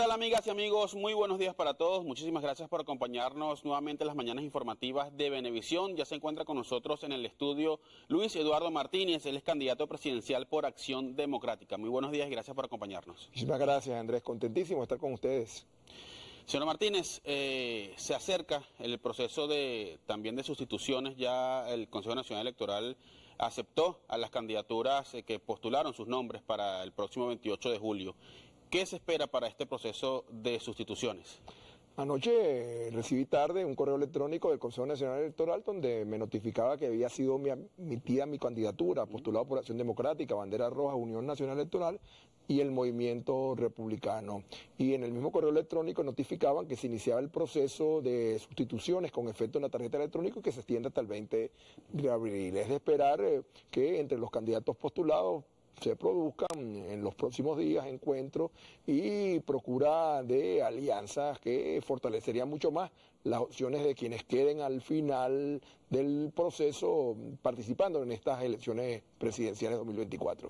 tal, amigas y amigos? Muy buenos días para todos. Muchísimas gracias por acompañarnos nuevamente en las mañanas informativas de Venevisión. Ya se encuentra con nosotros en el estudio Luis Eduardo Martínez. Él es candidato presidencial por Acción Democrática. Muy buenos días y gracias por acompañarnos. Muchísimas gracias, Andrés. Contentísimo de estar con ustedes. Señor Martínez, se acerca el proceso también de sustituciones. Ya el Consejo Nacional Electoral aceptó a las candidaturas que postularon sus nombres para el próximo 28 de julio. ¿Qué se espera para este proceso de sustituciones? Anoche recibí tarde un correo electrónico del Consejo Nacional Electoral donde me notificaba que había sido admitida mi candidatura, postulado por Acción Democrática, Bandera Roja, Unión Nacional Electoral y el Movimiento Republicano. Y en el mismo correo electrónico notificaban que se iniciaba el proceso de sustituciones con efecto en la tarjeta electrónica y que se extiende hasta el 20 de abril. Es de esperar que entre los candidatos postulados se produzcan en los próximos días encuentros y procura de alianzas que fortalecerían mucho más las opciones de quienes queden al final del proceso participando en estas elecciones presidenciales 2024.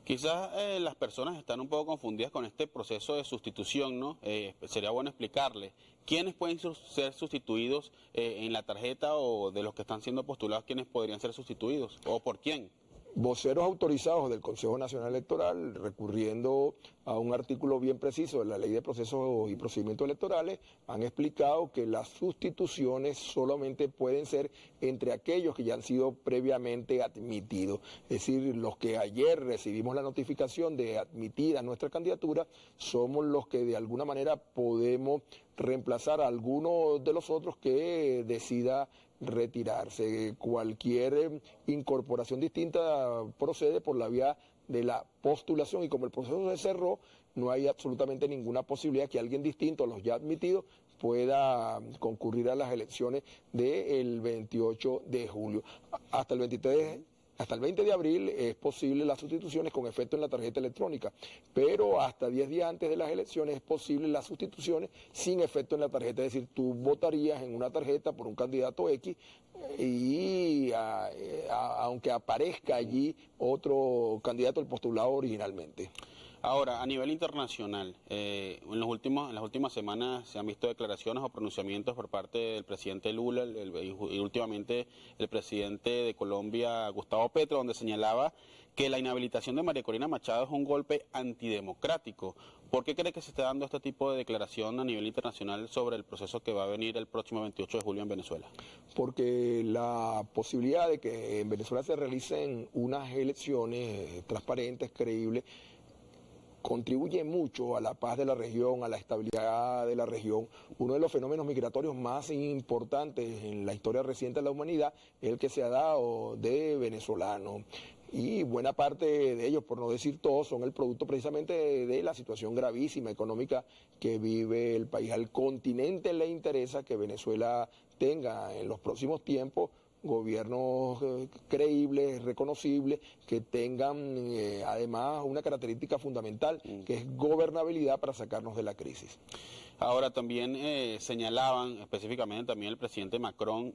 Quizás las personas están un poco confundidas con este proceso de sustitución, ¿no? Sería bueno explicarle quiénes pueden ser sustituidos en la tarjeta o de los que están siendo postulados, quiénes podrían ser sustituidos o por quién. Voceros autorizados del Consejo Nacional Electoral, recurriendo a un artículo bien preciso de la Ley de Procesos y Procedimientos Electorales, han explicado que las sustituciones solamente pueden ser entre aquellos que ya han sido previamente admitidos. Es decir, los que ayer recibimos la notificación de admitida nuestra candidatura, somos los que de alguna manera podemos reemplazar a alguno de los otros que decida retirarse. Cualquier incorporación distinta procede por la vía de la postulación y como el proceso se cerró, no hay absolutamente ninguna posibilidad que alguien distinto a los ya admitidos pueda concurrir a las elecciones del 28 de julio. Hasta el 20 de abril es posible las sustituciones con efecto en la tarjeta electrónica, pero hasta 10 días antes de las elecciones es posible las sustituciones sin efecto en la tarjeta, es decir, tú votarías en una tarjeta por un candidato X y aunque aparezca allí otro candidato el postulado originalmente. Ahora, a nivel internacional, en las últimas semanas se han visto declaraciones o pronunciamientos por parte del presidente Lula y últimamente el presidente de Colombia, Gustavo Petro, donde señalaba que la inhabilitación de María Corina Machado es un golpe antidemocrático. ¿Por qué cree que se está dando este tipo de declaración a nivel internacional sobre el proceso que va a venir el próximo 28 de julio en Venezuela? Porque la posibilidad de que en Venezuela se realicen unas elecciones transparentes, creíbles, contribuye mucho a la paz de la región, a la estabilidad de la región. Uno de los fenómenos migratorios más importantes en la historia reciente de la humanidad es el que se ha dado de venezolanos. Y buena parte de ellos, por no decir todos, son el producto precisamente de la situación gravísima económica que vive el país. Al continente le interesa que Venezuela tenga en los próximos tiempos gobiernos creíbles, reconocibles, que tengan además una característica fundamental, que es gobernabilidad para sacarnos de la crisis. Ahora también señalaban, específicamente también el presidente Macron,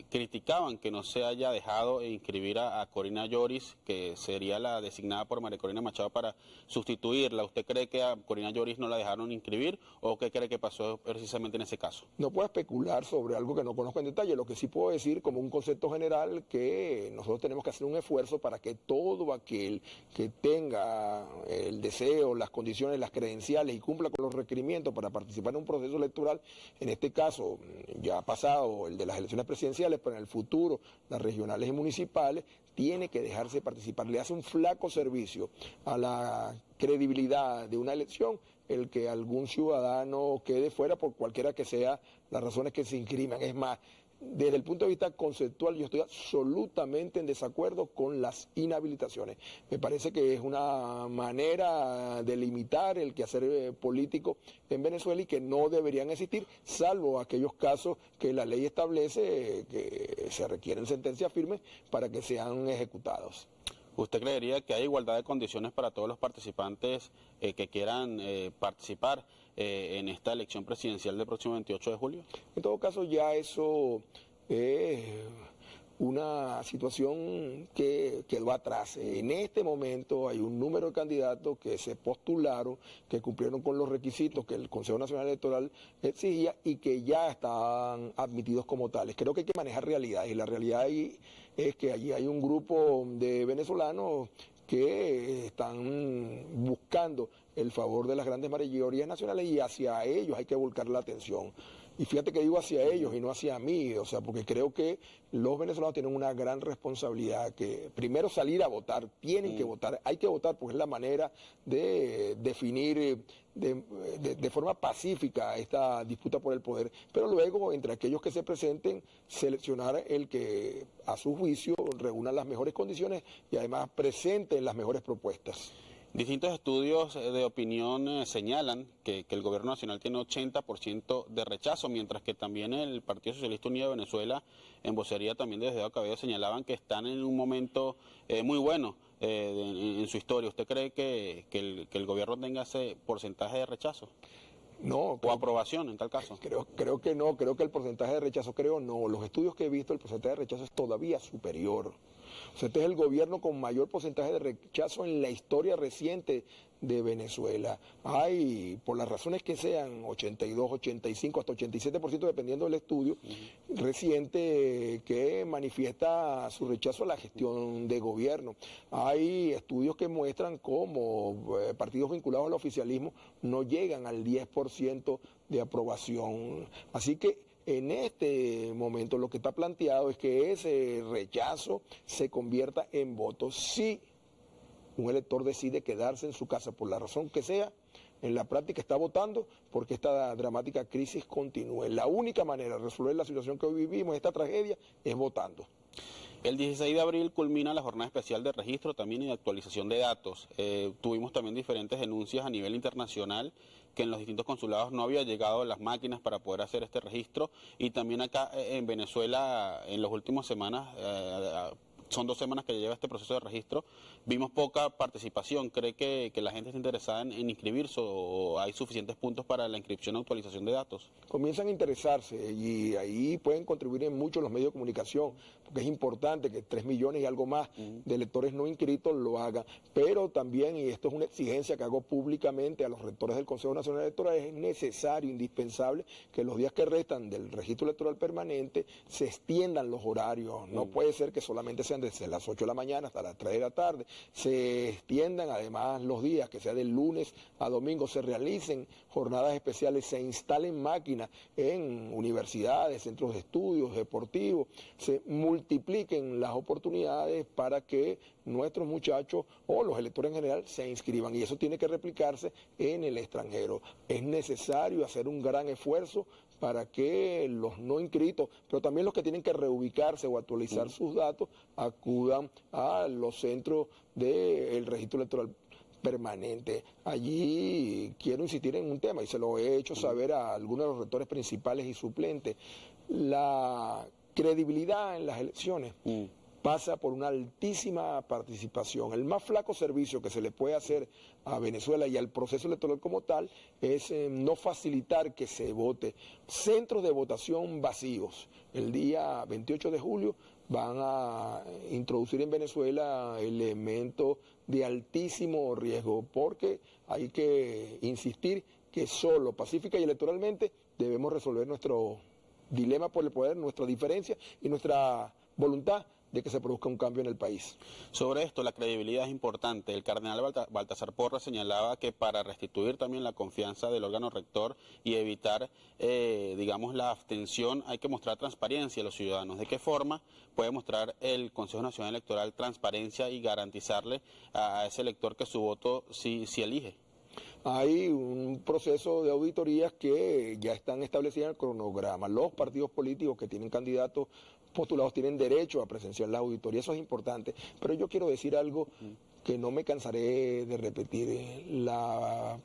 criticaban que no se haya dejado inscribir a Corina Yoris, que sería la designada por María Corina Machado para sustituirla. ¿Usted cree que a Corina Yoris no la dejaron inscribir o qué cree que pasó precisamente en ese caso? No puedo especular sobre algo que no conozco en detalle. Lo que sí puedo decir como un concepto general que nosotros tenemos que hacer un esfuerzo para que todo aquel que tenga el deseo, las condiciones, las credenciales y cumpla con los requerimientos para participar en un proceso electoral, en este caso ya ha pasado el de las elecciones presidenciales, pero en el futuro las regionales y municipales, tiene que dejarse participar. Le hace un flaco servicio a la credibilidad de una elección el que algún ciudadano quede fuera por cualquiera que sea las razones que se inscriban. Es más, desde el punto de vista conceptual, yo estoy absolutamente en desacuerdo con las inhabilitaciones. Me parece que es una manera de limitar el quehacer político en Venezuela y que no deberían existir, salvo aquellos casos que la ley establece que se requieren sentencias firmes para que sean ejecutados. ¿Usted creería que hay igualdad de condiciones para todos los participantes que quieran participar en esta elección presidencial del próximo 28 de julio? En todo caso, ya eso es una una situación que quedó atrás. En este momento hay un número de candidatos que se postularon, que cumplieron con los requisitos que el Consejo Nacional Electoral exigía y que ya están admitidos como tales. Creo que hay que manejar realidad, y la realidad ahí es que allí hay un grupo de venezolanos que están buscando el favor de las grandes mayorías nacionales, y hacia ellos hay que volcar la atención. Y fíjate que digo hacia ellos y no hacia mí, o sea, porque creo que los venezolanos tienen una gran responsabilidad, que primero salir a votar, tienen que votar, hay que votar porque es la manera de definir de forma pacífica esta disputa por el poder, pero luego entre aquellos que se presenten, seleccionar el que a su juicio reúna las mejores condiciones y además presenten las mejores propuestas. Distintos estudios de opinión señalan que el gobierno nacional tiene 80% de rechazo, mientras que también el Partido Socialista Unido de Venezuela, en vocería también de Diosdado Cabello, señalaban que están en un momento muy bueno en su historia. ¿Usted cree que el gobierno tenga ese porcentaje de rechazo? No. ¿O aprobación en tal caso? Creo que no, creo que el porcentaje de rechazo, no. Los estudios que he visto, el porcentaje de rechazo es todavía superior. O sea, este es el gobierno con mayor porcentaje de rechazo en la historia reciente de Venezuela. Hay, por las razones que sean, 82, 85, hasta 87%, dependiendo del estudio reciente, que manifiesta su rechazo a la gestión de gobierno. Hay estudios que muestran cómo partidos vinculados al oficialismo no llegan al 10% de aprobación. Así que en este momento lo que está planteado es que ese rechazo se convierta en voto. Si un elector decide quedarse en su casa por la razón que sea, en la práctica está votando porque esta dramática crisis continúe. La única manera de resolver la situación que hoy vivimos, esta tragedia, es votando. El 16 de abril culmina la jornada especial de registro también y de actualización de datos. Tuvimos también diferentes denuncias a nivel internacional que en los distintos consulados no había llegado las máquinas para poder hacer este registro, y también acá en Venezuela en las últimas semanas, son 2 semanas que lleva este proceso de registro, vimos poca participación. ¿Cree que la gente está interesada en inscribirse o hay suficientes puntos para la inscripción y actualización de datos? Comienzan a interesarse y ahí pueden contribuir en mucho los medios de comunicación, porque es importante que 3 millones y algo más de electores no inscritos lo hagan, pero también, y esto es una exigencia que hago públicamente a los rectores del Consejo Nacional Electoral, es necesario, indispensable, que los días que restan del registro electoral permanente se extiendan los horarios. No puede ser que solamente sean desde las 8 de la mañana hasta las 3 de la tarde, se extiendan además los días, que sea de lunes a domingo, se realicen jornadas especiales, se instalen máquinas en universidades, centros de estudios, deportivos, se multipliquen las oportunidades para que nuestros muchachos o los electores en general se inscriban, y eso tiene que replicarse en el extranjero. Es necesario hacer un gran esfuerzo para que los no inscritos, pero también los que tienen que reubicarse o actualizar sus datos, acudan a los centros del registro electoral permanente. Allí quiero insistir en un tema, y se lo he hecho saber a algunos de los rectores principales y suplentes. La credibilidad en las elecciones pasa por una altísima participación. El más flaco servicio que se le puede hacer a Venezuela y al proceso electoral como tal es no facilitar que se vote. Centros de votación vacíos. El día 28 de julio van a introducir en Venezuela elementos de altísimo riesgo, porque hay que insistir que solo pacífica y electoralmente debemos resolver nuestro dilema por el poder, nuestra diferencia y nuestra voluntad de que se produzca un cambio en el país. Sobre esto, la credibilidad es importante. El cardenal Baltasar Porras señalaba que para restituir también la confianza del órgano rector y evitar, digamos, la abstención, hay que mostrar transparencia a los ciudadanos. ¿De qué forma puede mostrar el Consejo Nacional Electoral transparencia y garantizarle a ese elector que su voto sí elige? Hay un proceso de auditorías que ya están establecidas en el cronograma. Los partidos políticos que tienen candidatos postulados tienen derecho a presenciar la auditoría, eso es importante. Pero yo quiero decir algo que no me cansaré de repetir. La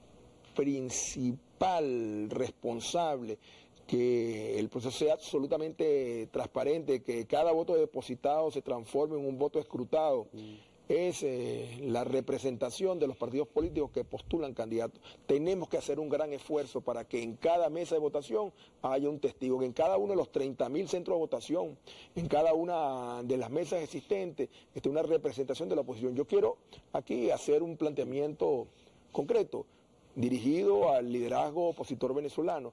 principal responsable que el proceso sea absolutamente transparente, que cada voto depositado se transforme en un voto escrutado, es la representación de los partidos políticos que postulan candidatos. Tenemos que hacer un gran esfuerzo para que en cada mesa de votación haya un testigo, que en cada uno de los 30.000 centros de votación, en cada una de las mesas existentes, esté una representación de la oposición. Yo quiero aquí hacer un planteamiento concreto, dirigido al liderazgo opositor venezolano.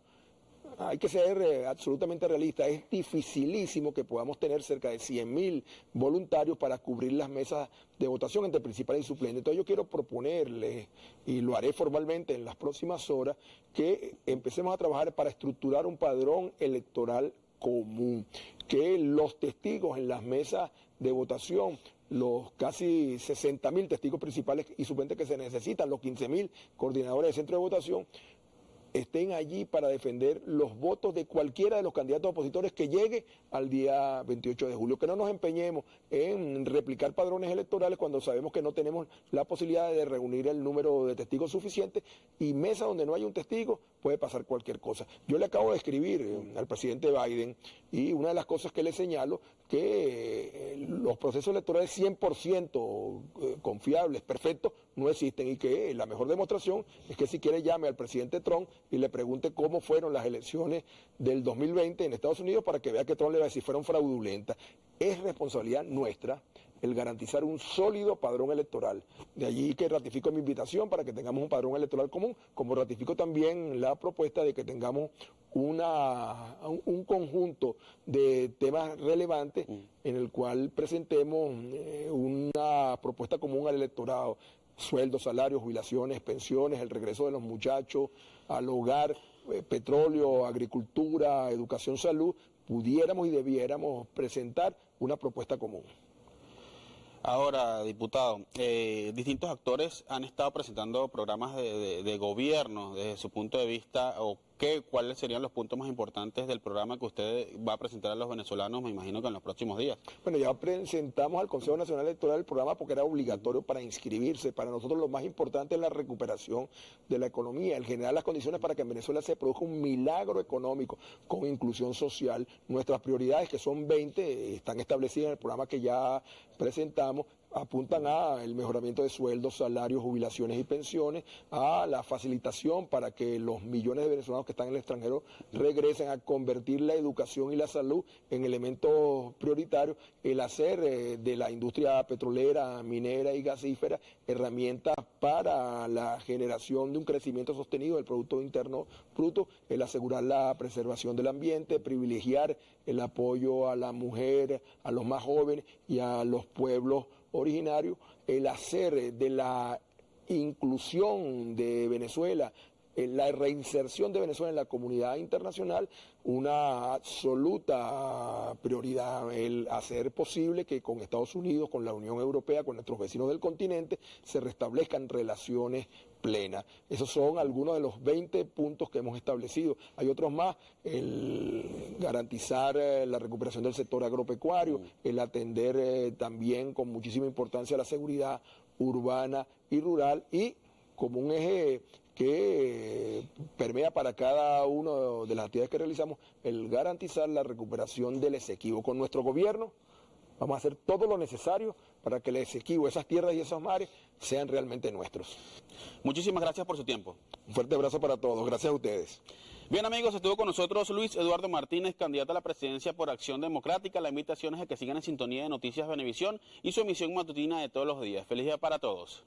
Hay que ser absolutamente realista. Es dificilísimo que podamos tener cerca de 100.000 voluntarios para cubrir las mesas de votación entre principales y suplentes. Entonces yo quiero proponerles, y lo haré formalmente en las próximas horas, que empecemos a trabajar para estructurar un padrón electoral común, que los testigos en las mesas de votación, los casi 60.000 testigos principales y suplentes que se necesitan, los 15.000 coordinadores de centro de votación, estén allí para defender los votos de cualquiera de los candidatos opositores que llegue al día 28 de julio. Que no nos empeñemos en replicar padrones electorales cuando sabemos que no tenemos la posibilidad de reunir el número de testigos suficiente, y mesa donde no hay un testigo puede pasar cualquier cosa. Yo le acabo de escribir al presidente Biden, y una de las cosas que le señalo, que los procesos electorales 100% confiables, perfectos, no existen, y que la mejor demostración es que si quiere llame al presidente Trump y le pregunte cómo fueron las elecciones del 2020 en Estados Unidos para que vea que Trump le va a decir fueron fraudulentas. Es responsabilidad nuestra el garantizar un sólido padrón electoral. De allí que ratifico mi invitación para que tengamos un padrón electoral común, como ratifico también la propuesta de que tengamos un conjunto de temas relevantes en el cual presentemos una propuesta común al electorado: sueldos, salarios, jubilaciones, pensiones, el regreso de los muchachos al hogar, petróleo, agricultura, educación, salud. Pudiéramos y debiéramos presentar una propuesta común. Ahora, diputado, distintos actores han estado presentando programas de gobierno desde su punto de vista, o ¿cuáles serían los puntos más importantes del programa que usted va a presentar a los venezolanos, me imagino que en los próximos días? Bueno, ya presentamos al Consejo Nacional Electoral el programa porque era obligatorio para inscribirse. Para nosotros lo más importante es la recuperación de la economía, el generar las condiciones para que en Venezuela se produzca un milagro económico con inclusión social. Nuestras prioridades, que son 20, están establecidas en el programa que ya presentamos, apuntan a el mejoramiento de sueldos, salarios, jubilaciones y pensiones, a la facilitación para que los millones de venezolanos que están en el extranjero regresen, a convertir la educación y la salud en elementos prioritarios, el hacer de la industria petrolera, minera y gasífera herramientas para la generación de un crecimiento sostenido del Producto Interno Bruto, el asegurar la preservación del ambiente, privilegiar el apoyo a la mujer, a los más jóvenes y a los pueblos originarios, el hacer de la inclusión de Venezuela, la reinserción de Venezuela en la comunidad internacional, una absoluta prioridad, el hacer posible que con Estados Unidos, con la Unión Europea, con nuestros vecinos del continente, se restablezcan relaciones plenas. Esos son algunos de los 20 puntos que hemos establecido. Hay otros más: el garantizar la recuperación del sector agropecuario, el atender también con muchísima importancia la seguridad urbana y rural, y como un eje que permea para cada una de las actividades que realizamos, el garantizar la recuperación del Esequibo. Con nuestro gobierno vamos a hacer todo lo necesario para que el Esequibo, esas tierras y esos mares, sean realmente nuestros. Muchísimas gracias por su tiempo. Un fuerte abrazo para todos. Gracias a ustedes. Bien, amigos, estuvo con nosotros Luis Eduardo Martínez, candidato a la presidencia por Acción Democrática. La invitación es a que sigan en sintonía de Noticias Venevisión y su emisión matutina de todos los días. Feliz día para todos.